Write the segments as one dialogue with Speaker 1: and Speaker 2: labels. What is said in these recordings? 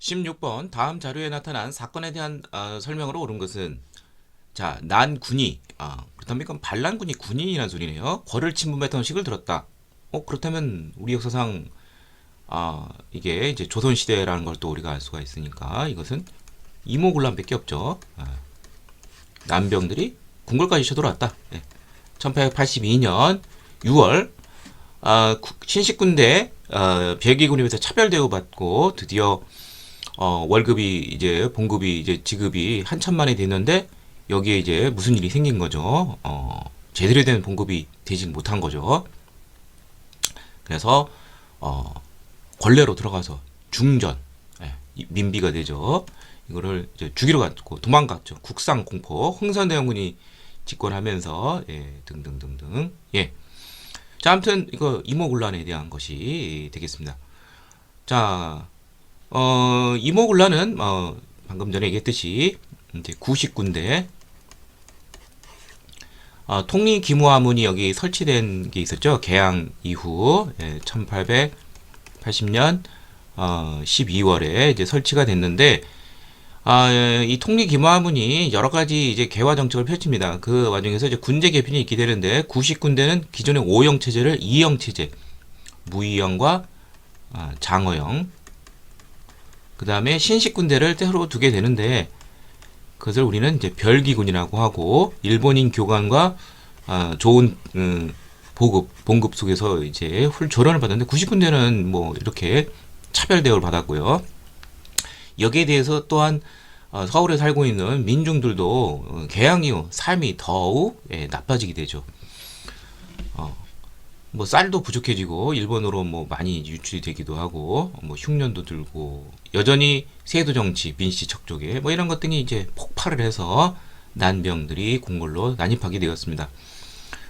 Speaker 1: 16번 다음 자료에 나타난 사건에 대한 설명으로 옳은 것은 자, 난군이 그렇다면 이건 반란군이 군인이라는 소리네요. 궐을 침범했던 식을 들었다. 그렇다면 우리 역사상 이게 이제 조선 시대라는 걸 또 우리가 알 수가 있으니까 이것은 이모군란밖에 없죠. 난병들이 궁궐까지 쳐들어왔다. 1882년 6월 신식군대 별기군에 비해서 차별 대우받고 드디어 월급이 이제 봉급이 이제 지급이 한참 만에 됐는데 여기에 이제 무슨 일이 생긴 거죠. 제대로 된 봉급이 되지 못한 거죠. 그래서 권례로 들어가서 중전, 민비가 되죠. 이거를 이제 죽이러 갔고 도망갔죠. 국상 공포, 흥선대원군이 집권하면서 등등등등. 자, 아무튼 이거 이모군란에 대한 것이 되겠습니다. 자, 이모군란은 방금 전에 얘기했듯이 이제 구식군대 통리기무화문이 여기 설치된 게 있었죠. 개항 이후 1880년 12월에 이제 설치가 됐는데 이 통리기무화문이 여러 가지 이제 개화 정책을 펼칩니다. 그 와중에서 이제 군제 개편이 있게 되는데 구식군대는 기존의 5형 체제를 2형 체제, 무의형과 장어형, 그 다음에 신식군대를 새로 두게 되는데 그것을 우리는 이제 별기군이라고 하고 일본인 교관과 좋은 봉급 속에서 이제 훌조련을 받았는데 구식군대는 뭐 이렇게 차별 대우를 받았고요. 여기에 대해서 또한 서울에 살고 있는 민중들도 개항 이후 삶이 더욱 나빠지게 되죠. 뭐 쌀도 부족해지고 일본으로 뭐 많이 유출이 되기도 하고 뭐 흉년도 들고 여전히 세도 정치 민씨 척족에 뭐 이런 것들이 이제 폭발을 해서 난병들이 궁궐로 난입하게 되었습니다.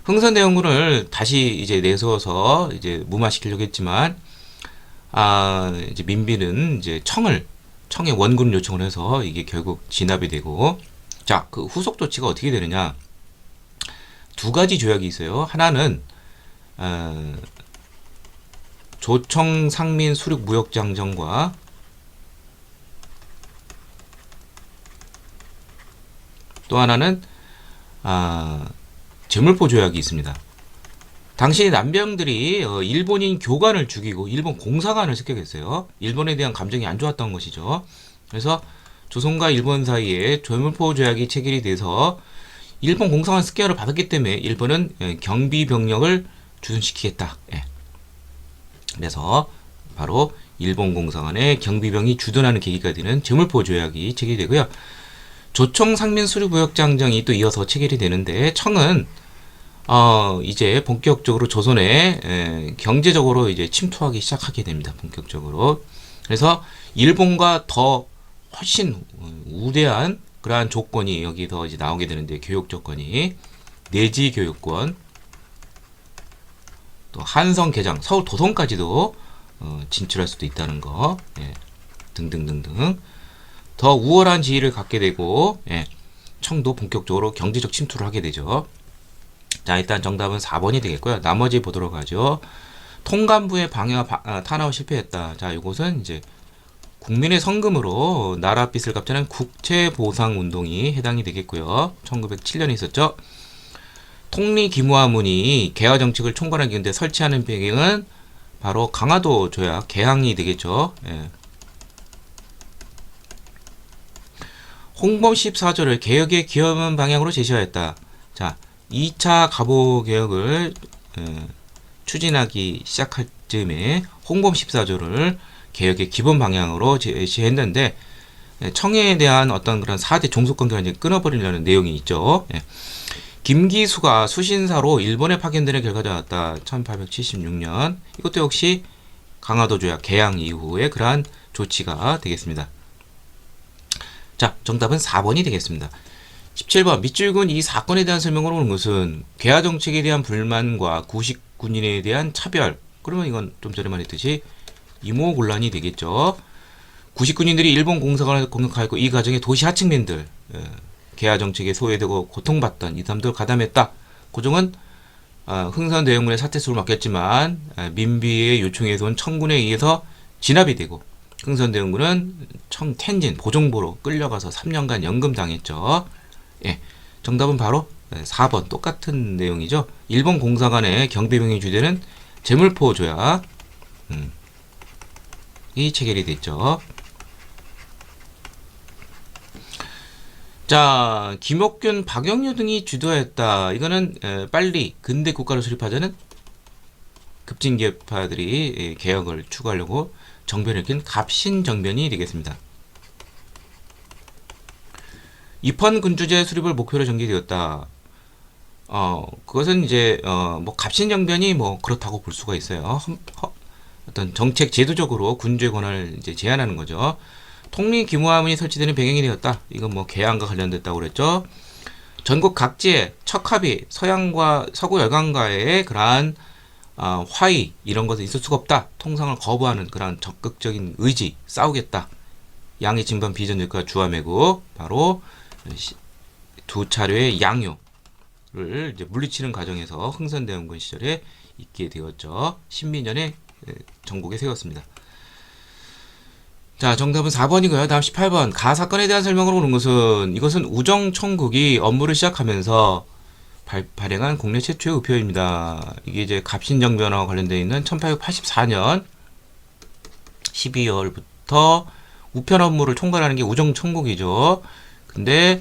Speaker 1: 흥선대원군을 다시 이제 내세워서 이제 무마시키려고 했지만 이제 민비는 이제 청의 원군 요청을 해서 이게 결국 진압이 되고 자, 그 후속 조치가 어떻게 되느냐? 두 가지 조약이 있어요. 하나는 조청 상민 수륙 무역장정과 또 하나는 제물포 조약이 있습니다. 당시 난병들이 일본인 교관을 죽이고 일본 공사관을 습격했어요. 일본에 대한 감정이 안 좋았던 것이죠. 그래서 조선과 일본 사이에 제물포 조약이 체결이 돼서 일본 공사관 습격을 받았기 때문에 일본은 경비 병력을 주둔시키겠다. 그래서 바로 일본 공사관에 경비병이 주둔하는 계기가 되는 제물포 조약이 체결되고요. 조청 상민 수류무역장정이 또 이어서 체결이 되는데 청은 이제 본격적으로 조선에 경제적으로 이제 침투하기 시작하게 됩니다. 본격적으로. 그래서 일본과 더 훨씬 우대한 그러한 조건이 여기서 이제 나오게 되는데 교육 조건이 내지 교육권, 또 한성 개장, 서울 도성까지도 진출할 수도 있다는 거, 등등등등. 더 우월한 지위를 갖게 되고 청도 본격적으로 경제적 침투를 하게 되죠. 자, 일단 정답은 4번이 되겠고요. 나머지 보도록 하죠. 통감부의 방해와 탄압을 실패했다. 자, 이것은 이제 국민의 성금으로 나라 빚을 갚자는 국채보상운동이 해당이 되겠고요. 1907년에 있었죠. 통리기무화문이 개화정책을 총괄하기 위해 설치하는 배경은 바로 강화도 조약 개항이 되겠죠. 홍범 14조를 개혁에 기여하는 방향으로 제시하였다. 자, 2차 갑오개혁을 추진하기 시작할 즈음에 홍범 14조를 개혁의 기본 방향으로 제시했는데 청해에 대한 어떤 그런 4대 종속관계를 이제 끊어버리려는 내용이 있죠. 김기수가 수신사로 일본에 파견되는 결과가 나왔다. 1876년. 이것도 역시 강화도 조약 개항 이후에 그러한 조치가 되겠습니다. 자, 정답은 4번이 되겠습니다. 17번 밑줄근 이 사건에 대한 설명으로 오는 것은 개화 정책에 대한 불만과 구식군인에 대한 차별. 그러면 이건 좀 전에 말했듯이 이모곤란이 되겠죠. 구식군인들이 일본 공사관을 공격하였고 이 과정에 도시 하층민들 개화 정책에 소외되고 고통받던 이 사람들 가담했다. 고종은 흥선대원군의 사퇴수를 맡겼지만 민비의 요청에서 온 청군에 의해서 진압이 되고 흥선대원군은 텐진 보정보로 끌려가서 3년간 연금 당했죠. 예, 정답은 바로 4번 똑같은 내용이죠. 일본 공사관의 경비병의 주제는 제물포 조약 이 체결이 됐죠. 자, 김옥균, 박영유 등이 주도했다. 이거는 빨리 근대 국가를 수립하자는 급진개파들이 개혁을 추구하려고 정변을 일으킨 갑신정변이 되겠습니다. 입헌군주제 수립을 목표로 전개되었다. 그것은 이제 뭐 갑신정변이 뭐 그렇다고 볼 수가 있어요. 어떤 정책 제도적으로 군주의 권한을 이제 제한하는 거죠. 통리규모화문이 설치되는 배경이 되었다. 이건 뭐 개항과 관련됐다고 그랬죠. 전국 각지에 척합이 서양과 서구 열강과의 그러한 화의 이런 것은 있을 수가 없다. 통상을 거부하는 그러한 적극적인 의지, 싸우겠다. 양의 진반 비전일과 주화매고 바로 두 차례의 양요를 이제 물리치는 과정에서 흥선대원군 시절에 있게 되었죠. 신민년에 전국에 세웠습니다. 자, 정답은 4번이고요. 다음 18번. 가 사건에 대한 설명으로 오는 것은 이것은 우정총국이 업무를 시작하면서 발행한 국내 최초의 우표입니다. 이게 이제 갑신정변화와 관련되어 있는 1884년 12월부터 우편 업무를 총괄하는 게 우정총국이죠. 근데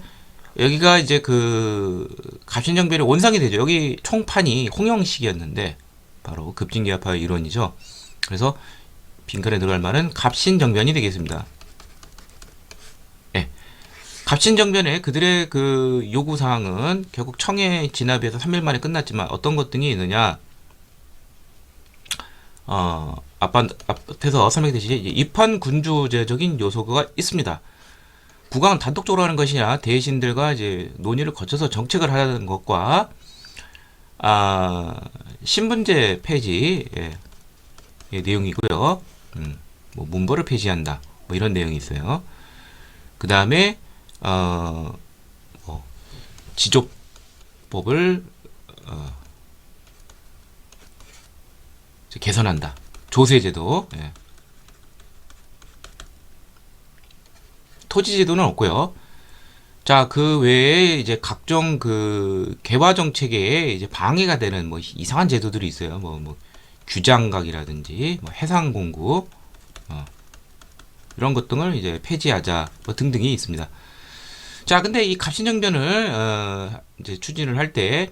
Speaker 1: 여기가 이제 그 갑신정변의 원상이 되죠. 여기 총판이 홍영식이었는데 바로 급진개혁파의 일원이죠. 그래서 빈칸에 들어갈 말은 갑신정변이 되겠습니다. 예. 갑신정변의 그들의 그 요구사항은 결국 청해 진압에서 3일 만에 끝났지만 어떤 것 등이 있느냐. 앞에서 설명했듯이 입헌군주제적인 요소가 있습니다. 국왕은 단독적으로 하는 것이냐 대신들과 이제 논의를 거쳐서 정책을 하는 것과 신분제 폐지 내용이고요. 뭐 문벌을 폐지한다. 뭐 이런 내용이 있어요. 그 다음에 지조법을 개선한다. 조세제도. 예. 토지제도는 없고요. 자, 그 외에 이제 각종 그 개화 정책에 이제 방해가 되는 뭐 이상한 제도들이 있어요. 뭐 규장각이라든지 뭐 해상공구 이런 것 등을 이제 폐지하자 뭐 등등이 있습니다. 자, 근데 이 갑신정변을 이제 추진을 할 때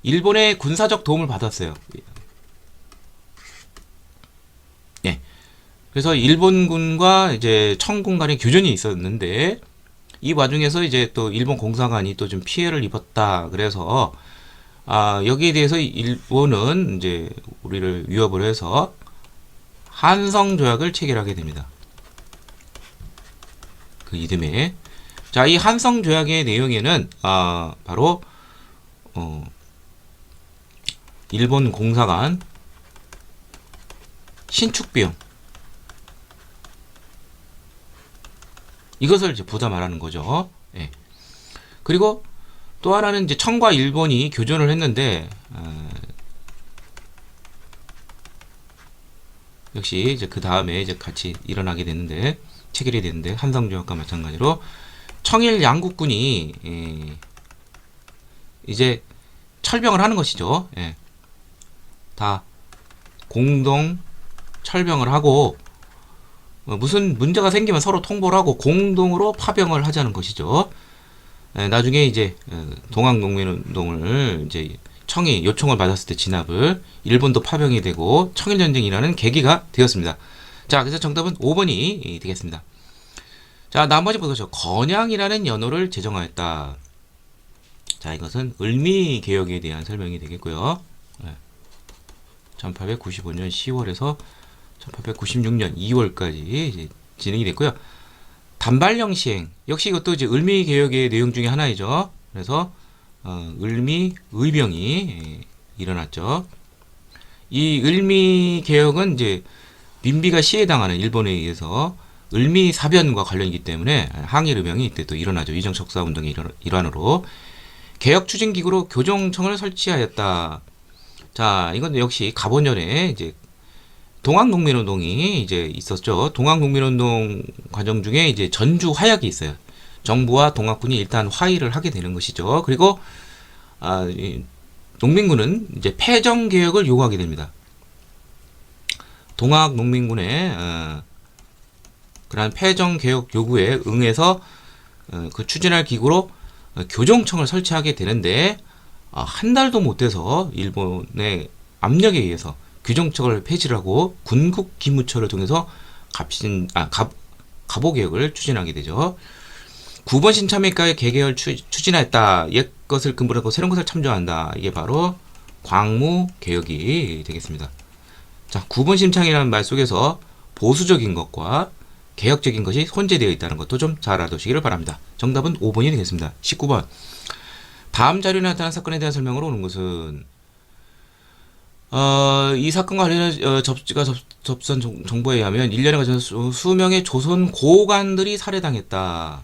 Speaker 1: 일본의 군사적 도움을 받았어요. 예. 그래서 일본군과 이제 청군 간의 교전이 있었는데 이 와중에서 이제 또 일본 공사관이 또 좀 피해를 입었다. 그래서 여기에 대해서 일본은 이제 우리를 위협을 해서 한성조약을 체결하게 됩니다. 그 이듬해. 자, 이 한성조약의 내용에는 바로 일본 공사관 신축 비용 이것을 이제 부담하라는 거죠. 예. 그리고 또 하나는 이제 청과 일본이 교전을 했는데 역시 이제 그 다음에 이제 같이 일어나게 됐는데 체결이 됐는데 한성조약과 마찬가지로 청일 양국군이 이제 철병을 하는 것이죠. 예. 다 공동 철병을 하고 무슨 문제가 생기면 서로 통보를 하고 공동으로 파병을 하자는 것이죠. 나중에 이제 동학농민운동을 이제 청이 요청을 받았을 때 진압을 일본도 파병이 되고 청일전쟁이라는 계기가 되었습니다. 자, 그래서 정답은 5번이 되겠습니다. 자, 나머지 보시죠. 건양이라는 연호를 제정하였다. 자, 이것은 을미개혁에 대한 설명이 되겠고요. 1895년 10월에서 1896년 2월까지 진행이 됐고요. 단발령 시행 역시 이것도 이제 을미개혁의 내용 중에 하나이죠. 그래서 을미의병이 일어났죠. 이 을미개혁은 이제 민비가 시해당하는 일본에 의해서 을미사변과 관련이기 때문에 항일의병이 이때 또 일어나죠. 위정척사운동의 일환으로 개혁추진기구로 교정청을 설치하였다. 자, 이건 역시 가보년에 이제 동학농민운동이 이제 있었죠. 동학농민운동 과정 중에 이제 전주 화약이 있어요. 정부와 동학군이 일단 화의를 하게 되는 것이죠. 그리고 이 농민군은 이제 패정 개혁을 요구하게 됩니다. 동학농민군의 그러한 패정 개혁 요구에 응해서 그 추진할 기구로 교정청을 설치하게 되는데 한 달도 못 돼서 일본의 압력에 의해서 교정청을 폐지를 하고 군국기무처를 통해서 갑오 개혁을 추진하게 되죠. 9번 신참의가의 개개혁을 추진했다. 옛 것을 근본으로 하고 새로운 것을 참조한다. 이게 바로 광무 개혁이 되겠습니다. 자, 9번 심창이라는 말 속에서 보수적인 것과 개혁적인 것이 혼재되어 있다는 것도 좀 잘 알아두시기를 바랍니다. 정답은 5번이 되겠습니다. 19번. 다음 자료에 나타난 사건에 대한 설명으로 오는 것은 이 사건과 관련한 접수한 정보에 의하면 1년에 걸쳐서 수명의 조선 고관들이 살해당했다.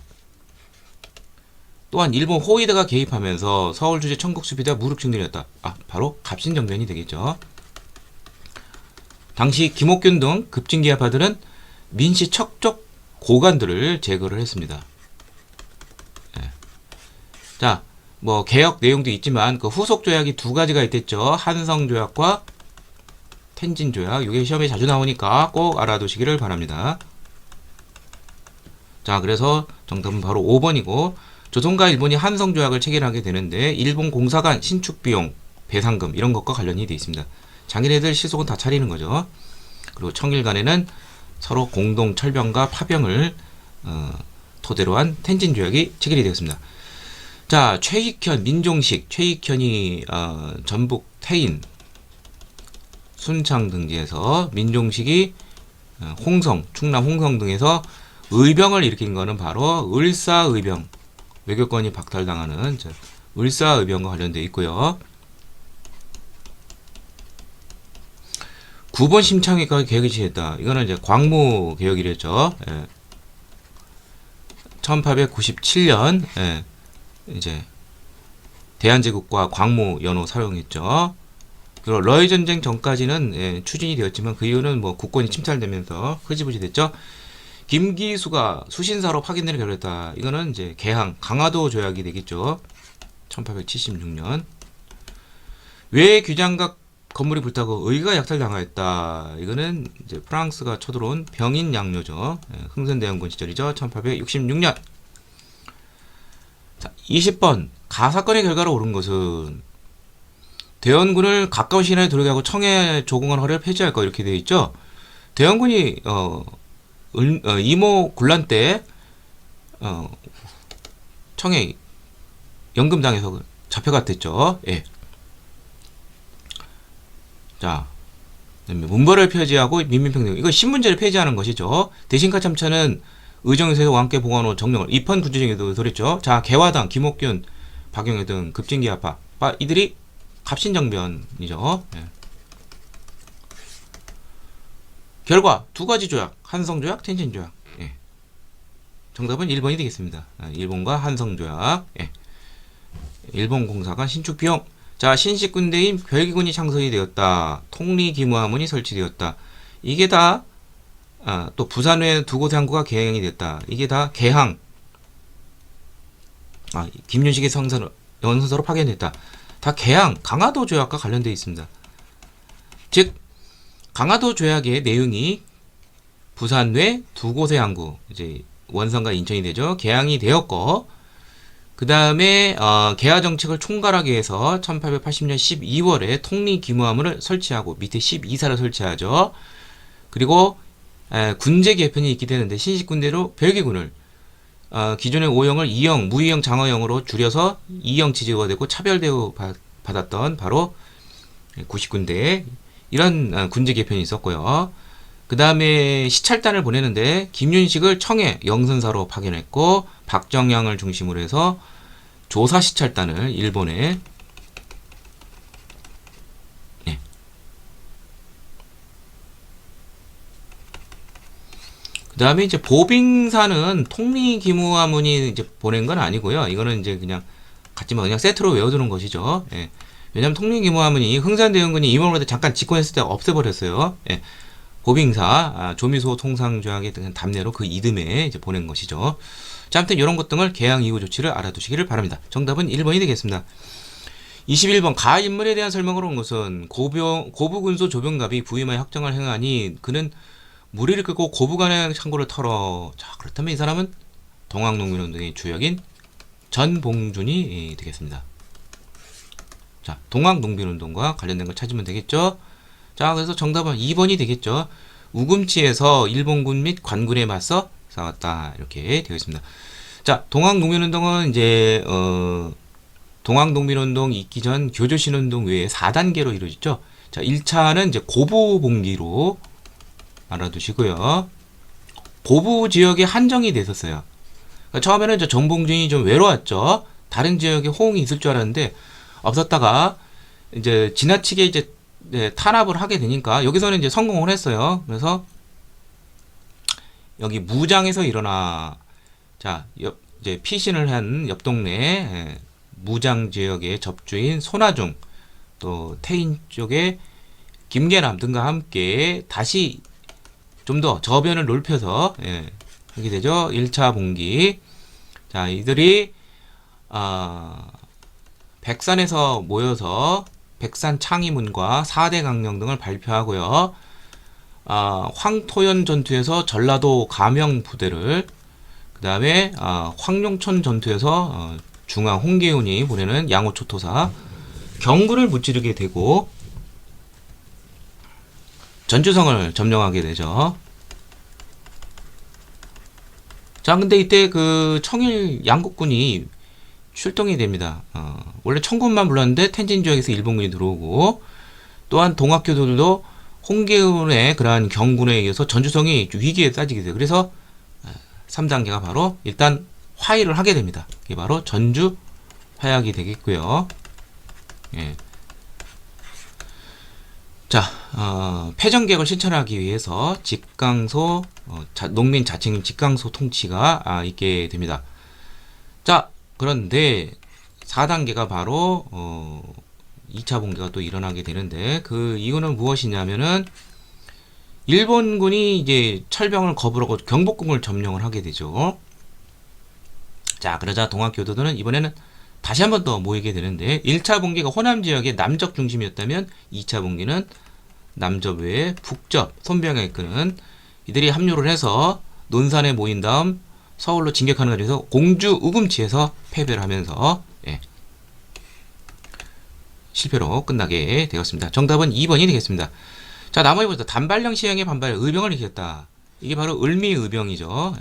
Speaker 1: 또한 일본 호위대가 개입하면서 서울 주재 청국 수비대가 무력 충돌이었다. 바로 갑신정변이 되겠죠. 당시 김옥균 등 급진기아파들은 민씨 척적 고관들을 제거를 했습니다. 네. 자, 뭐 개혁 내용도 있지만 그 후속 조약이 두 가지가 있댔죠. 한성 조약과 텐진 조약. 이게 시험에 자주 나오니까 꼭 알아두시기를 바랍니다. 자, 그래서 정답은 바로 5번이고 조선과 일본이 한성 조약을 체결하게 되는데 일본 공사 간 신축 비용, 배상금 이런 것과 관련이 되어 있습니다. 자기네들 시속은 다 차리는 거죠. 그리고 청일 간에는 서로 공동 철병과 파병을 토대로 한 텐진 조약이 체결이 되었습니다. 자, 최익현, 민종식, 최익현이 전북 태인, 순창 등지에서 민종식이 홍성, 충남 홍성 등에서 의병을 일으킨 것은 바로 을사의병, 외교권이 박탈당하는 을사의병과 관련되어 있고요. 9번 심창위가 개혁이 시했다. 이거는 이제 광무 개혁이랬죠. 1897년 이제 대한제국과 광무 연호 사용했죠. 그리고 러일 전쟁 전까지는 추진이 되었지만 그 이유는 뭐 국권이 침탈되면서 흐지부지 됐죠. 김기수가 수신사로 파견되는 결정했다. 이거는 이제 개항 강화도 조약이 되겠죠. 1876년. 왜 규장각 건물이 불타고 의가 약탈당하였다. 이거는 이제 프랑스가 쳐들어온 병인 양요죠. 흥선대원군 시절이죠. 1866년. 자, 20번. 가사건의 결과로 옳은 것은 대원군을 가까운 시간에 들어가고 청해 조공한 허를 폐지할 거 이렇게 되어 있죠. 대원군이 이모 군란 때 청해 연금당해서 잡혀갔댔죠. 예. 자, 문벌을 폐지하고 민민평등. 이거 신문제를 폐지하는 것이죠. 대신가 참차는 의정에서 왕께 봉헌호 정령을 입헌 군주정에도 그랬죠. 자, 개화당, 김옥균, 박영애 등 급진기아파. 이들이 갑신정변이죠. 예. 결과 두 가지 조약, 한성조약, 텐진조약. 예. 정답은 1번이 되겠습니다. 일본과 한성조약. 예. 일본 공사관 신축비용. 자, 신식군대인 별기군이 창설이 되었다. 통리기무하문이 설치되었다. 이게 다 또 부산 외에 두 곳의 항구가 개항이 됐다. 이게 다 개항. 김윤식의 연선서로 파견됐다. 다 개항, 강화도 조약과 관련되어 있습니다. 즉 강화도 조약의 내용이 부산 외 두 곳의 항구, 이제 원산과 인천이 되죠. 개항이 되었고, 그 다음에 개화 정책을 총괄하기 위해서 1880년 12월에 통리기무함을 설치하고 밑에 12사를 설치하죠. 그리고 군제 개편이 있게 되는데 신식군대로 별기군을 기존의 5형을 2형, 무의형 장어형으로 줄여서 2형 지지가 되고 차별대우 받았던 바로 90군대 이런 군제 개편이 있었고요. 그 다음에 시찰단을 보내는데 김윤식을 청해 영선사로 파견했고 박정양을 중심으로 해서 조사 시찰단을 일본에 그 다음에 이제 보빙사는 통리기무하문이 이제 보낸 건 아니고요. 이거는 이제 그냥 같지만 그냥 세트로 외워두는 것이죠. 예. 왜냐하면 통리기무하문이 흥선대원군이 임원으로 잠깐 집권했을 때 없애버렸어요. 예. 고빙사 조미소 통상조약의 등 답례로 그 이듬해 이제 보낸 것이죠. 자, 아무튼 이런 것 등을 개항 이후 조치를 알아두시기를 바랍니다. 정답은 1번이 되겠습니다. 21번 가 인물에 대한 설명을 온 것은 고부군소 조병갑이 부임하여 확정을 행하니 그는 무리를 끌고 고부간의 창고를 털어. 자, 그렇다면 이 사람은 동학농민운동의 주역인 전봉준이 되겠습니다. 자, 동학농민운동과 관련된 걸 찾으면 되겠죠. 자, 그래서 정답은 2번이 되겠죠. 우금치에서 일본군 및 관군에 맞서 싸웠다. 이렇게 되어 있습니다. 자, 동학농민운동은 이제 동학농민운동 있기 전 교조신운동 외에 4단계로 이루어졌죠. 자, 1차는 이제 고부봉기로 알아두시고요. 고부 지역에 한정이 됐었어요. 그러니까 처음에는 이제 정봉준이 좀 외로웠죠. 다른 지역에 호응이 있을 줄 알았는데 없었다가 이제 지나치게 이제 탄압을 하게 되니까 여기서는 이제 성공을 했어요. 그래서 여기 무장에서 일어나. 자, 이제 피신을 한 옆 동네 무장 지역의 접주인 손아중, 또 태인 쪽의 김계남 등과 함께 다시 좀 더 저변을 넓혀서 하게 되죠. 1차 봉기. 자, 이들이 백산에서 모여서 백산 창의문과 4대 강령 등을 발표하고요. 황토연 전투에서 전라도 감영 부대를, 그 다음에 황룡천 전투에서 중앙 홍계훈이 보내는 양호초토사 경군을 무찌르게 되고 전주성을 점령하게 되죠. 자, 근데 이때 그 청일 양국군이 출동이 됩니다. 원래 청군만 불렀는데 텐진 지역에서 일본군이 들어오고, 또한 동학교도들도 홍계훈의 그러한 경군에 의해서 전주성이 위기에 빠지게 돼요. 그래서 3단계가 바로 일단 화의를 하게 됩니다. 이게 바로 전주 화약이 되겠고요. 예. 자, 패전개혁을 실천하기 위해서 직강소 농민 자칭 직강소 통치가 있게 됩니다. 자, 그런데 4단계가 바로 2차 봉기가 또 일어나게 되는데 그 이유는 무엇이냐면은 일본군이 이제 철병을 거부하고 경복궁을 점령을 하게 되죠. 자, 그러자 동학교도들은 이번에는 다시 한 번 더 모이게 되는데 1차 봉기가 호남 지역의 남접 중심이었다면 2차 봉기는 남접 외에 북접, 손병에 이끄는 이들이 합류를 해서 논산에 모인 다음 서울로 진격하는 과정에서 공주 우금치에서 패배를 하면서 실패로 끝나게 되었습니다. 정답은 2번이 되겠습니다. 자, 나머지 보자. 단발령 시행의 반발에 의병을 일으켰다. 이게 바로 을미의병이죠.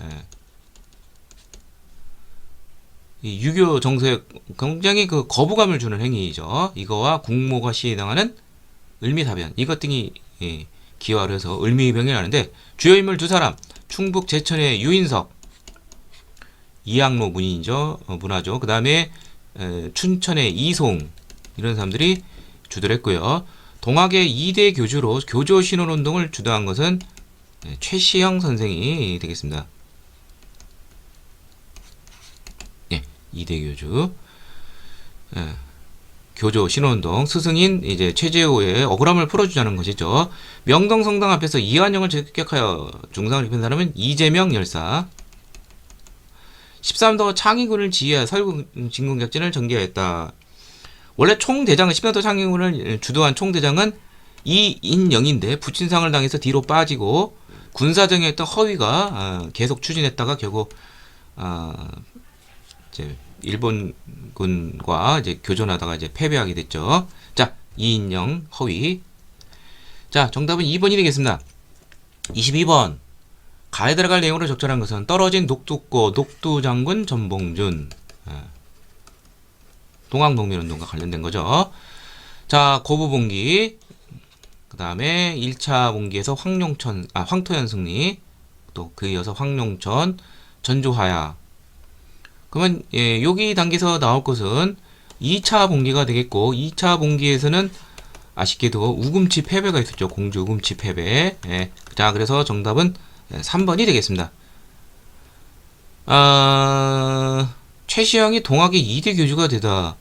Speaker 1: 이 유교 정서에 굉장히 그 거부감을 주는 행위이죠. 이거와 국모가 시해당하는 을미사변, 이것 등이 기화를 해서 을미의병이라는데 주요 인물 두 사람, 충북 제천의 유인석, 이양로 문인이죠. 문화죠. 그 다음에 춘천의 이송, 이런 사람들이 주도를 했고요. 동학의 2대 교주로 교조 신원운동을 주도한 것은 최시영 선생이 되겠습니다. 2대 교주. 교조 신원운동 스승인 이제 최재호의 억울함을 풀어주자는 것이죠. 명동 성당 앞에서 이완용을 적격하여 중상을 입힌 사람은 이재명 열사. 13도 창의군을 지휘하여 서울 진군작전을 전개하였다. 원래 총대장은 13도 창의군을 주도한 총대장은 이인영인데 부친상을 당해서 뒤로 빠지고 군사정에 했던 허위가 계속 추진했다가 결국 이제 일본군과 이제 교전하다가 이제 패배하게 됐죠. 자, 이인영 허위. 자, 정답은 2번이 되겠습니다. 22번. 가에 들어갈 내용으로 적절한 것은 떨어진 녹두고 녹두장군 전봉준. 동학농민운동과 관련된 거죠. 자, 고부봉기. 그 다음에 1차 봉기에서 황토연 승리. 또 그 이어서 황룡천, 전주화야. 그러면 여기 단계에서 나올 것은 2차 봉기가 되겠고 2차 봉기에서는 아쉽게도 우금치 패배가 있었죠. 공주 우금치 패배. 자, 그래서 정답은 3번이 되겠습니다. 최시영이 동학의 2대 교주가 되다.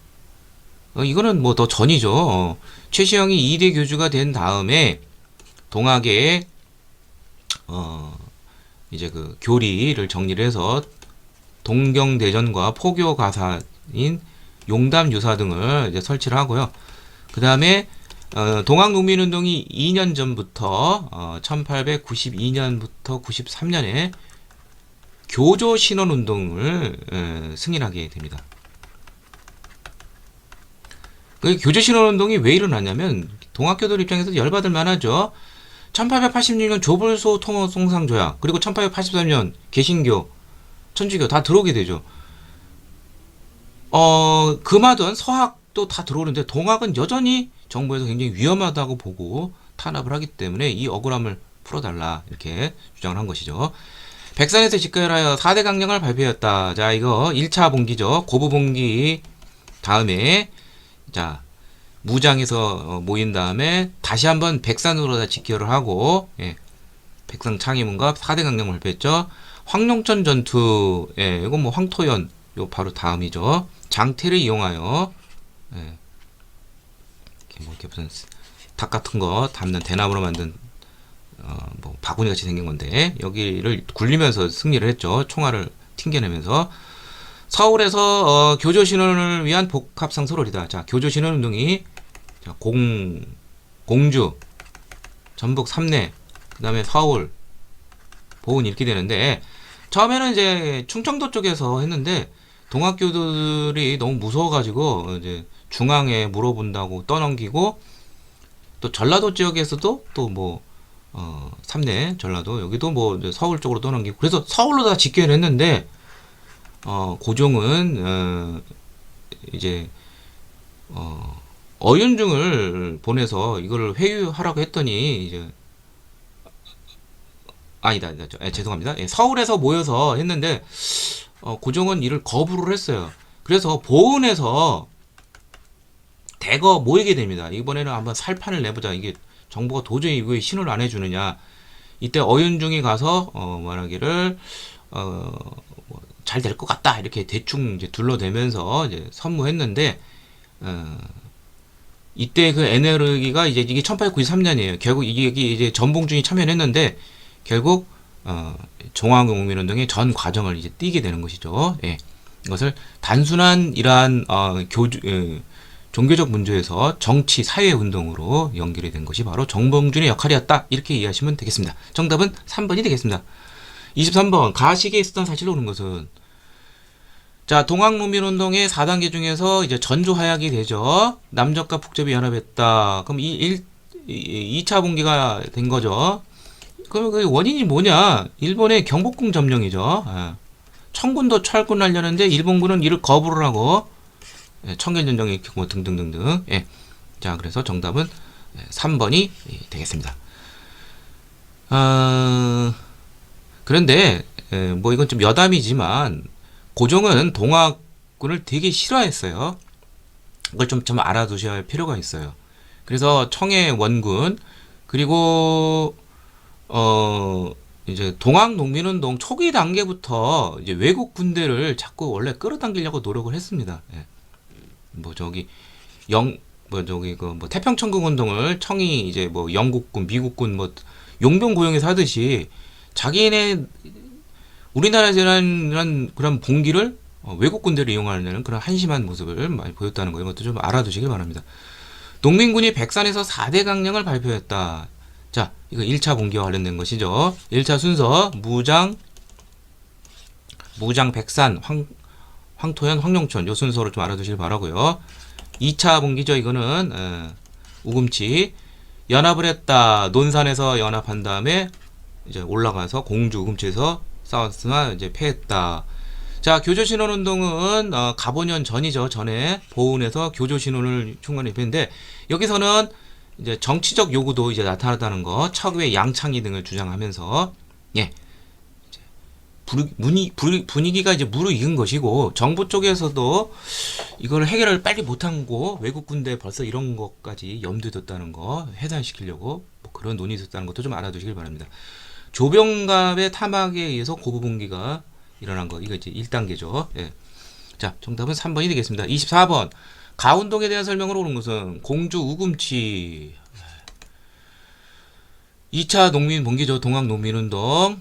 Speaker 1: 이거는 뭐 더 전이죠. 최시영이 2대 교주가 된 다음에 동학의 이제 그 교리를 정리를 해서 동경대전과 포교 가사인 용담유사 등을 이제 설치를 하고요. 그 다음에 동학농민운동이 2년 전부터 1892년부터 93년에 교조신원운동을 승인하게 됩니다. 그 교조신원운동이 왜 일어났냐면 동학교들 입장에서 열받을 만하죠. 1886년 조불소 통합송상조약, 그리고 1883년 개신교, 천주교 다 들어오게 되죠. 금하던 서학도 다 들어오는데 동학은 여전히 정부에서 굉장히 위험하다고 보고 탄압을 하기 때문에 이 억울함을 풀어달라 이렇게 주장을 한 것이죠. 백산에서 집결하여 4대 강령을 발표했다. 자, 이거 1차 봉기죠. 고부 봉기 다음에 자 무장에서 모인 다음에 다시 한번 백산으로 다 집결을 하고, 예, 백산 창의문과 4대 강령을 발표했죠. 황룡천 전투, 예, 이건 뭐 황토연, 요 바로 다음이죠. 장태를 이용하여, 예, 이렇게 무슨 닭 같은 거 담는 대나무로 만든 뭐 바구니 같이 생긴 건데 여기를 굴리면서 승리를 했죠. 총알을 튕겨내면서. 서울에서 교조신원을 위한 복합상설월이다. 자, 교조신원운동이 공주, 전북 3내, 그 다음에 서울, 보은 이렇게 되는데, 처음에는 이제 충청도 쪽에서 했는데 동학교들이 너무 무서워가지고 이제 중앙에 물어본다고 떠넘기고, 또 전라도 지역에서도 또 뭐 3내 전라도 여기도 뭐 서울 쪽으로 떠넘기고, 그래서 서울로 다 집결을 했는데 고종은 이제 어윤중을 보내서 이거를 회유하라고 했더니 이제 아니다, 죄송합니다. 예, 서울에서 모여서 했는데 고종은 이를 거부를 했어요. 그래서 보은에서 대거 모이게 됩니다. 이번에는 한번 살판을 내보자. 이게 정부가 도저히 이거에 신호를 안 해주느냐. 이때 어윤중이 가서 말하기를 잘 될 것 같다 이렇게 대충 이제 둘러대면서 이제 선무했는데, 이때 그 에네르기가 이제 이게 1893년이에요. 결국 이게 이제 전봉준이 참여했는데 결국 종합국민운동의 전 과정을 이제 띄게 되는 것이죠. 예. 이것을 단순한 이러한 종교적 문제에서 정치 사회 운동으로 연결이 된 것이 바로 정봉준의 역할이었다 이렇게 이해하시면 되겠습니다. 정답은 3번이 되겠습니다. 23번 가시기에 있었던 사실로 오는 것은, 자, 동학농민운동의 4단계 중에서 이제 전조하약이 되죠. 남적과 북접이 연합했다. 그럼 2차 봉기가 된 거죠. 그럼 그 원인이 뭐냐? 일본의 경복궁 점령이죠. 예. 청군도 철군하려는데 일본군은 이를 거부를 하고, 예, 청일전쟁이 있고 뭐 등등등등. 예. 자, 그래서 정답은 3번이 되겠습니다. 그런데 뭐 이건 좀 여담이지만 고종은 동학군을 되게 싫어했어요. 이걸 좀 알아두셔야 할 필요가 있어요. 그래서 청해 원군, 그리고 이제 동학농민운동 초기 단계부터 이제 외국 군대를 자꾸 원래 끌어당기려고 노력을 했습니다. 예. 뭐 저기 뭐 태평천국 운동을 청이 이제 뭐 영국군, 미국군 뭐 용병 고용해서 하듯이 자기네 우리나라에서 이런 그런 봉기를 외국 군대를 이용하는 그런 한심한 모습을 많이 보였다는 거, 이것도 좀 알아두시길 바랍니다. 농민군이 백산에서 4대 강령을 발표했다. 자, 이거 1차 봉기와 관련된 것이죠. 1차 순서 무장 백산, 황토현, 황룡천 요 순서로 좀 알아두시길 바라고요. 2차 봉기죠. 이거는 우금치 연합을 했다. 논산에서 연합한 다음에 이제 올라가서 공주 우금치에서 싸웠으나 이제 패했다. 자, 교조신원운동은 가보년 전이죠. 전에 보은에서 교조신원을 총괄했는데 여기서는 이제 정치적 요구도 이제 나타났다는 거, 척외 양창이 등을 주장하면서, 예, 분위기가 이제 무르익은 것이고, 정부 쪽에서도 이걸 해결을 빨리 못하고 외국 군대 벌써 이런 것까지 염두에 뒀다는 거, 해산시키려고 뭐 그런 논의 있었다는 것도 좀 알아두시길 바랍니다. 조병갑의 탐악에 의해서 고부봉기가 일어난 거, 이거 이제 1단계죠. 예. 자, 정답은 3번이 되겠습니다. 24번 가운동에 대한 설명으로 오는 것은 공주 우금치. 2차 농민 봉기죠. 동학농민운동.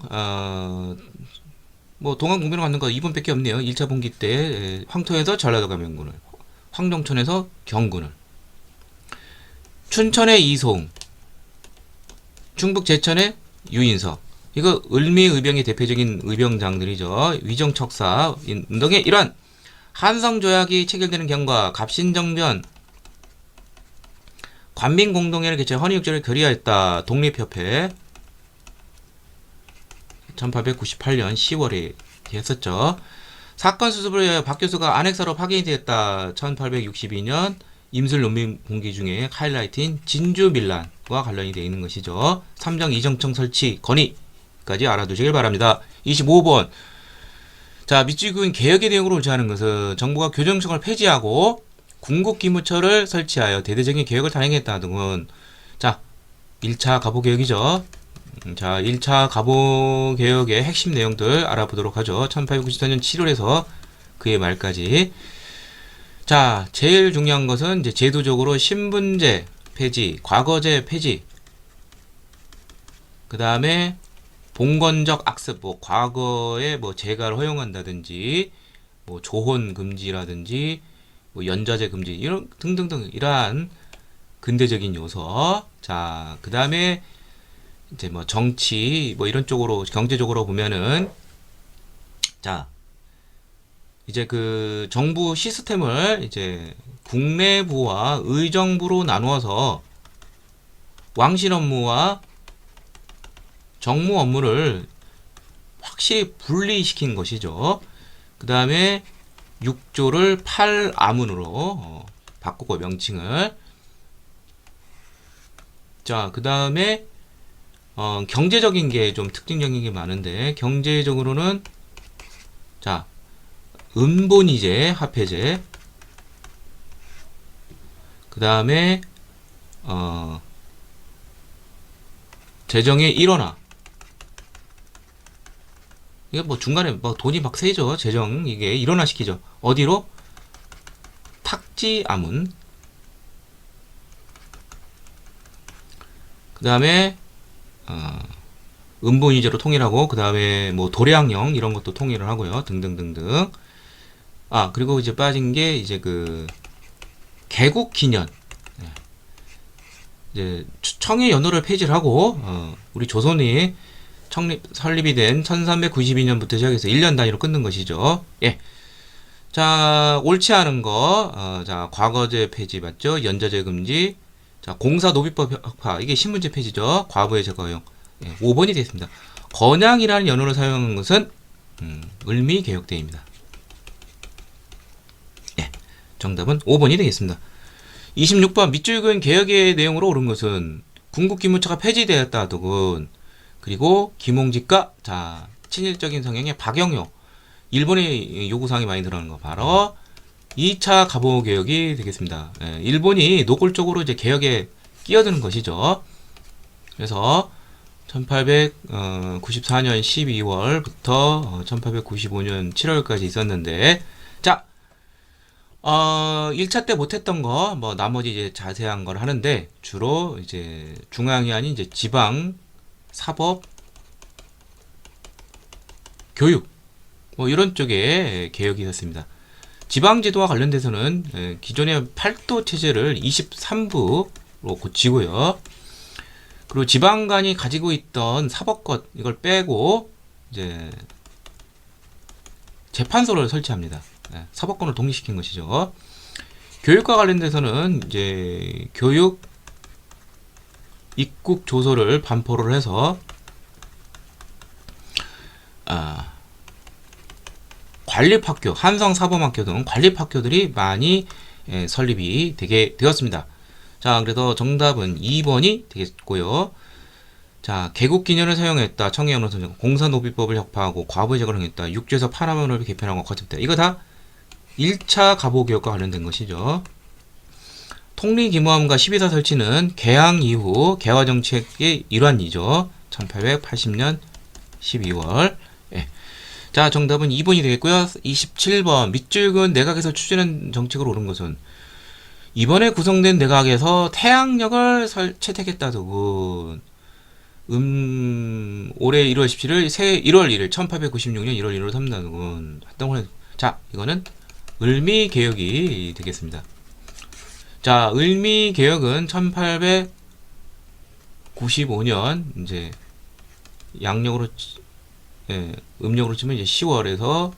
Speaker 1: 뭐 동학농민을 만든 거 이번밖에 없네요. 1차 봉기 때 황토에서 전라도 감영군을, 황정천에서 경군을, 춘천의 이소웅, 충북 제천의 유인석. 이거 을미의병의 대표적인 의병장들이죠. 위정척사 운동의 일환. 한성조약이 체결되는 경과, 갑신정변, 관민공동회를 개최 헌의육조를 결의하였다. 독립협회 1898년 10월에 했었죠. 사건 수습을 위하여 박 교수가 안핵사로 파견이 되었다. 1862년 임술 논문 공기 중에 하이라이트인 진주 밀란과 관련이 되어 있는 것이죠. 삼정 이정청 설치 건의까지 알아두시길 바랍니다. 25번. 자, 밑줄기군 개혁의 내용으로 옳지않은 것은 정부가 교정청을 폐지하고 군국기무처를 설치하여 대대적인 개혁을 단행했다 등은. 자, 1차 갑오개혁이죠. 자, 1차 갑오개혁의 핵심 내용들 알아보도록 하죠. 1894년 7월에서 그의 말까지. 자, 제일 중요한 것은 이제 제도적으로 신분제 폐지, 과거제 폐지, 그 다음에 봉건적 악습, 뭐 과거에 뭐 재가를 허용한다든지, 뭐 조혼 금지라든지, 뭐 연좌제 금지 이런 등등등 이러한 근대적인 요소. 자, 그 다음에 이제 뭐 정치 뭐 이런 쪽으로 경제적으로 보면은, 자, 이제 그 정부 시스템을 이제 국내부와 의정부로 나누어서 왕실 업무와 정무 업무를 확실히 분리시킨 것이죠. 그 다음에 6조를 8아문으로 바꾸고 명칭을. 자, 그 다음에 경제적인 게 좀 특징적인 게 많은데, 경제적으로는 자, 은본이제, 화폐제, 그 다음에 재정의 일원화. 이게 뭐 중간에 뭐 돈이 막 새죠. 재정 이게 일원화 시키죠. 어디로? 탁지아문. 그 다음에 은본이제로 통일하고, 그 다음에 뭐 도량령 이런 것도 통일을 하고요. 등등등등. 아, 그리고 이제 빠진 게 이제 그 개국 기년. 이제 청해 연호를 폐지를 하고, 우리 조선이 설립이 된 1392년부터 시작해서 1년 단위로 끊는 것이죠. 예. 자, 옳지 않은 거, 자, 과거제 폐지 맞죠? 연좌제 금지. 자, 공사노비법 혁파. 이게 신문제 폐지죠. 과부의 제거 허용. 예, 5번이 되겠습니다. 건양이라는 연호를 사용한 것은 을미개혁대입니다. 예, 정답은 5번이 되겠습니다. 26번. 밑줄근 개혁의 내용으로 옳은 것은 군국기무처가 폐지되었다 등. 그리고 김홍직과, 자, 친일적인 성향의 박영효, 일본의 요구사항이 많이 들어가는 거 바로 2차 갑오개혁이 되겠습니다. 예, 일본이 노골적으로 이제 개혁에 끼어드는 것이죠. 그래서 1894년 12월부터 1895년 7월까지 있었는데, 자, 1차 때 못했던 거, 뭐, 나머지 이제 자세한 걸 하는데, 주로 이제 중앙이 아닌 이제 지방, 사법, 교육, 뭐, 이런 쪽에 개혁이 있었습니다. 지방제도와 관련돼서는 기존의 8도 체제를 23부로 고치고요. 그리고 지방간이 가지고 있던 사법권, 이걸 빼고, 이제, 재판소를 설치합니다. 사법권을 독립시킨 것이죠. 교육과 관련돼서는 이제 교육 입국 조서를 반포를 해서 관립학교, 한성사범학교 등 관립학교들이 많이 설립이 되게 되었습니다. 자, 그래서 정답은 2번이 되겠고요. 자, 개국기년을 사용했다. 청해연호선 공사노비법을 혁파하고 과부의 제거를 했다. 6조에서 8아문을 개편하고 거듭다. 이거 다 1차 갑오개혁과 관련된 것이죠. 통리기무함과 12사 설치는 개항 이후 개화정책의 일환이죠. 1880년 12월. 예. 자, 정답은 2번이 되겠고요. 27번. 밑줄근 내각에서 추진한 정책으로 옳은 것은 이번에 구성된 내각에서 태양력을 채택했다더군. 올해 1월 17일, 새 1월 1일, 1896년 1월 1일 3단군. 자, 이거는 을미개혁이 되겠습니다. 자, 을미개혁은 1895년, 이제, 양력으로, 예, 음력으로 치면 이제 10월에서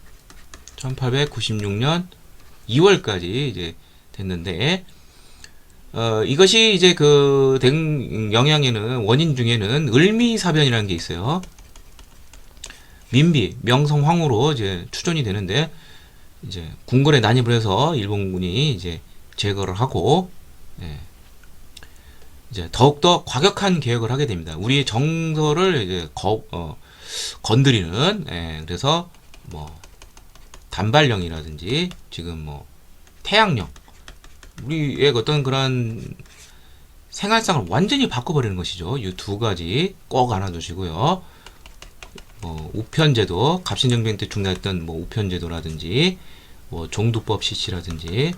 Speaker 1: 1896년 2월까지 이제 됐는데, 이것이 이제 된 영향에는, 원인 중에는 을미사변이라는 게 있어요. 민비, 명성황후로 이제 추존이 되는데, 이제 궁궐에 난입을 해서 일본군이 이제 제거를 하고, 예, 이제 더욱더 과격한 개혁을 하게 됩니다. 우리의 정서를 이제 건드리는, 예, 그래서 뭐 단발령이라든지 지금 뭐 태양령, 우리의 어떤 그런 생활상을 완전히 바꿔버리는 것이죠. 이 두 가지 꼭 알아두시고요. 우편제도, 갑신정변 때 중단했던 뭐 우편제도라든지, 뭐 종두법 실시라든지,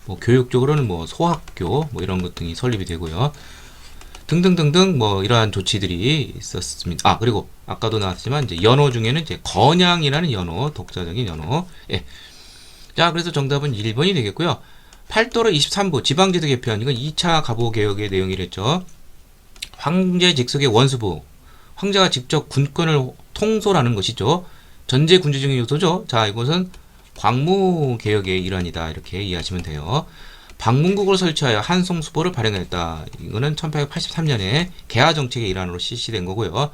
Speaker 1: 뭐 교육적으로는 뭐 소학교, 뭐 이런 것 등이 설립이 되고요. 등등등등 뭐 이러한 조치들이 있었습니다. 그리고 아까도 나왔지만 이제 연호 중에는 이제 건양이라는 연호, 독자적인 연호. 예. 자, 그래서 정답은 1번이 되겠고요. 8도로 23부 지방제도 개편, 이건 2차 가보개혁의 내용이랬죠. 황제 직속의 원수부, 황제가 직접 군권을 통솔하는 것이죠. 전제 군주적인 요소죠. 자, 이것은 광무개혁의 일환이다, 이렇게 이해하시면 돼요. 방문국을 설치하여 한송수보를 발행했다. 이거는 1883년에 개화정책의 일환으로 실시된 거고요.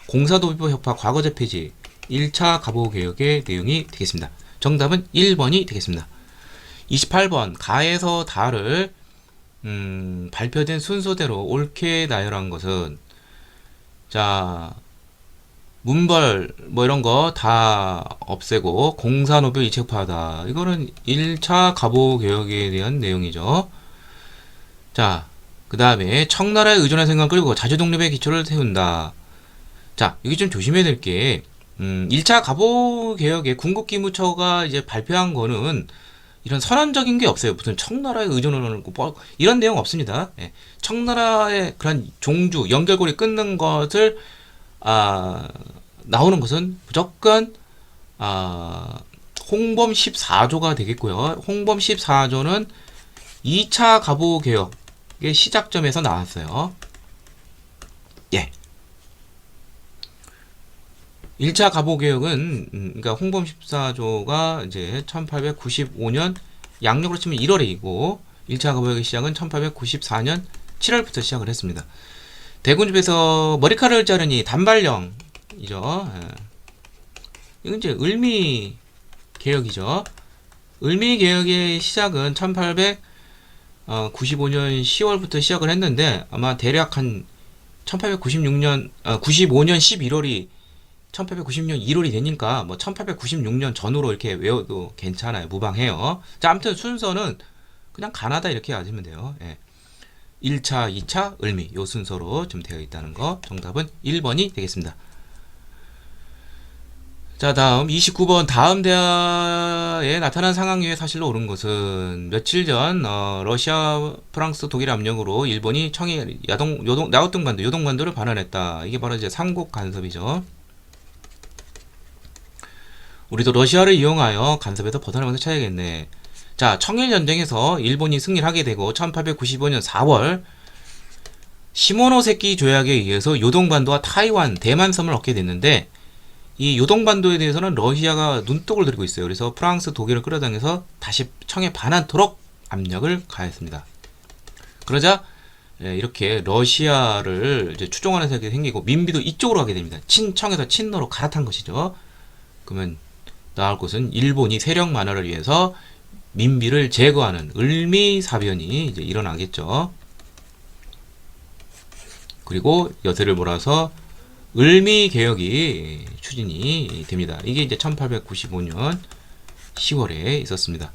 Speaker 1: 공사도비법 협파 과거제 폐지, 1차 가보개혁의 내용이 되겠습니다. 정답은 1번이 되겠습니다. 28번 가에서 다를 발표된 순서대로 옳게 나열한 것은, 자, 문벌 뭐 이런 거 다 없애고 공사노조 이책파하다. 이거는 1차 가보개혁에 대한 내용이죠. 자, 그 다음에 청나라에 의존한 생각을 끌고 자주독립의 기초를 세운다. 자, 여기 좀 조심해야 될 게, 1차 가보개혁에 군국기무처가 이제 발표한 거는 이런 선언적인 게 없어요. 무슨 청나라에 의존을 하는 거, 이런 내용 없습니다. 예. 청나라의 그런 종주, 연결고리 끊는 것을, 나오는 것은 무조건, 홍범 14조가 되겠고요. 홍범 14조는 2차 가보개혁의 시작점에서 나왔어요. 예. 1차 가보개혁은, 그러니까 홍범 14조가 이제 1895년 양력으로 치면 1월이고, 1차 가보개혁의 시작은 1894년 7월부터 시작을 했습니다. 대군집에서 머리카락을 자르니 단발령이죠. 예. 이건 이제 을미개혁이죠. 을미개혁의 시작은 1895년 10월부터 시작을 했는데, 아마 대략 한 1896년, 95년 11월이 1896년 1월이 되니까 뭐 1896년 전후로 이렇게 외워도 괜찮아요. 무방해요. 자, 아무튼 순서는 그냥 가나다 이렇게 아시면 돼요. 예. 1차, 2차, 을미 요 순서로 좀 되어 있다는 거. 정답은 1번이 되겠습니다. 자, 다음 29번 다음 대하에 나타난 상황 외에 사실로 옳은 것은, 며칠 전 러시아, 프랑스, 독일 압력으로 일본이 청해 나우뚱반도, 요동반도를 반환했다. 이게 바로 이제 삼국 간섭이죠. 우리도 러시아를 이용하여 간섭에서 벗어나면서 쳐야겠네. 자, 청일전쟁에서 일본이 승리를 하게 되고 1895년 4월 시모노세키 조약에 의해서 요동반도와 타이완, 대만섬을 얻게 됐는데, 이 요동반도에 대해서는 러시아가 눈독을 들이고 있어요. 그래서 프랑스, 독일을 끌어당겨서 다시 청에 반환토록 압력을 가했습니다. 그러자 이렇게 러시아를 이제 추종하는 세력이 생기고 민비도 이쪽으로 가게 됩니다. 친청에서 친노로 갈아탄 것이죠. 그러면 나올 것은 일본이 세력 만화를 위해서 민비를 제거하는 을미사변이 이제 일어나겠죠. 그리고 여세를 몰아서 을미개혁이 추진이 됩니다. 이게 이제 1895년 10월에 있었습니다.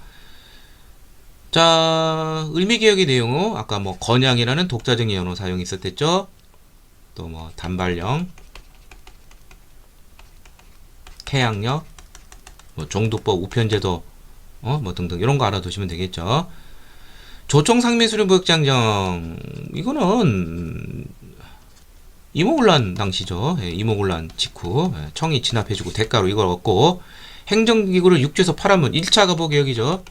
Speaker 1: 자, 을미개혁의 내용은 아까 뭐 건양이라는 독자적인 연호 사용이 있었댔죠. 또 뭐 단발령, 태양력, 뭐 종두법, 우편제도, 뭐 등등 이런 거 알아두시면 되겠죠. 조총상민수령부역장정, 이거는 이모군란 당시죠. 예, 이모군란 직후 청이 진압해주고 대가로 이걸 얻고 행정기구를 육지에서 팔아면 1차 가보 개혁이죠.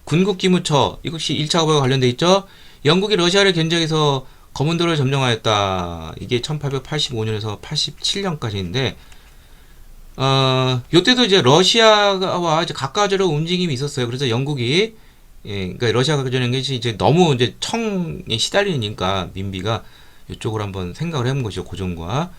Speaker 1: 군국기무처 이것이 1차 가보에 관련돼 있죠. 영국이 러시아를 견제해서 검은도를 점령하였다. 이게 1885년에서 87년까지인데 요때도 이제 러시아와 이제 가까워지려 움직임이 있었어요. 그래서 영국이 그러니까 러시아가 그전에 이제 너무 이제 청에 시달리니까 민비가 이쪽으로 한번 생각을 해본 것이죠. 고종과.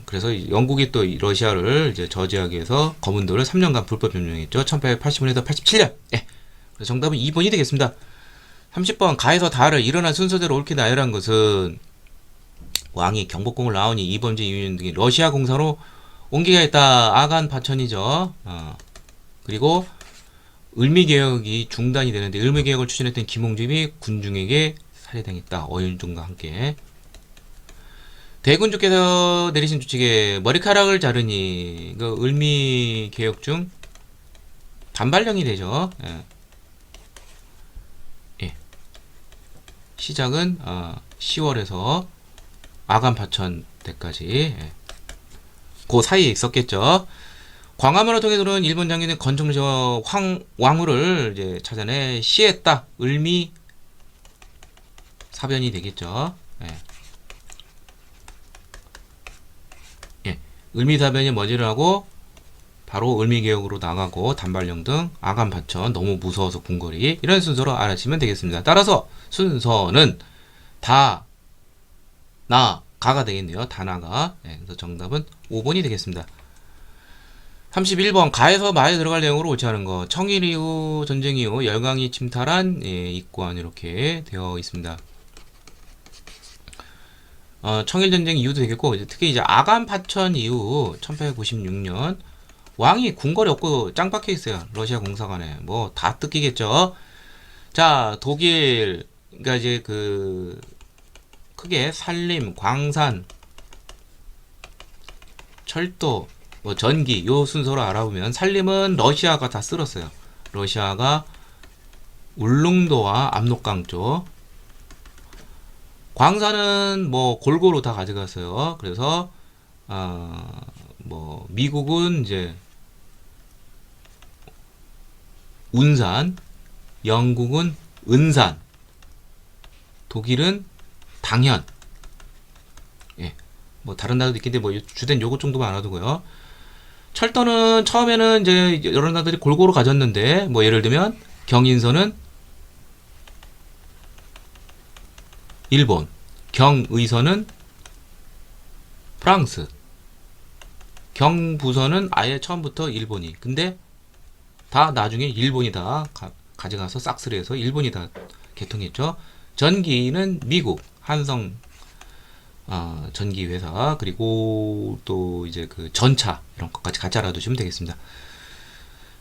Speaker 1: 그래서 영국이 또 러시아를 이제 저지하기 위해서 검은도를 3년간 불법 점령했죠. 1885년에서 87년. 그래서 정답은 2번이 되겠습니다. 30번 가에서 다를 일어난 순서대로 옳게 나열한 것은 왕이 경복궁을 나오니 이범재 이윤 등이 러시아 공사로 옮기게 했다. 아간 파천이죠. 그리고 을미개혁이 중단이 되는데 을미개혁을 추진했던 김홍집이 군중에게 살해당했다. 어윤중과 함께. 대군주께서 내리신 주칙에 머리카락을 자르니 그 을미개혁 중 단발령이 되죠. 시작은 10월에서 아간파천 때까지 그 사이에 있었겠죠. 광화문을 통해 들어온 일본 장군인 건청저 왕후를 이제 찾아내 시했다. 을미 사변이 되겠죠. 을미 사변이 머지르하고 바로 을미개혁으로 나가고 단발령 등 아간파천 너무 무서워서 궁궐이 이런 순서로 알아주시면 되겠습니다. 따라서 순서는 다 나 가가 되겠네요. 다나가. 그래서 정답은 5번이 되겠습니다. 31번 가에서 마에 들어갈 내용으로 옳지 않은 거. 청일 이후 전쟁 이후 열강이 침탈한 입관 이렇게 되어 있습니다. 청일 전쟁 이후도 되겠고 특히 이제 아간 파천 이후 1896년 왕이 궁궐이 없고 짱 박혀 있어요. 러시아 공사관에 뭐 다 뜯기겠죠. 자 독일 그러니까 이제 그 크게 산림, 광산, 철도, 뭐 전기 요 순서로 알아보면 산림은 러시아가 다 쓸었어요. 러시아가 울릉도와 압록강 쪽. 광산은 뭐 골고루 다 가져갔어요. 그래서 뭐 미국은 이제 운산, 영국은 은산, 독일은 당연. 뭐 다른 나라도 있겠는데 뭐 주된 요것 정도만 알아두고요. 철도는 처음에는 이제 여러 나라들이 골고루 가졌는데 뭐 예를 들면 경인선은 일본, 경의선은 프랑스, 경부선은 아예 처음부터 일본이. 근데 다 나중에 일본이 다 가져가서 싹쓸이 해서 일본이 다 개통했죠. 전기는 미국, 한성 전기 회사, 그리고 또 이제 그 전차 이런 것까지 같이 알아두시면 되겠습니다.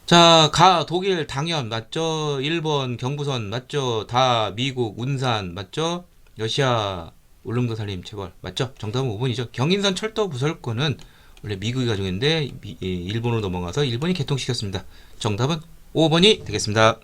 Speaker 1: 자, 독일 당연 맞죠? 일본 경부선 맞죠? 다 미국 운산 맞죠? 러시아 울릉도 산림 체벌 맞죠? 정답은 5번이죠. 경인선 철도 부설권은 원래 미국이 가지고 있는데 일본으로 넘어가서 일본이 개통시켰습니다. 정답은 5번이 되겠습니다.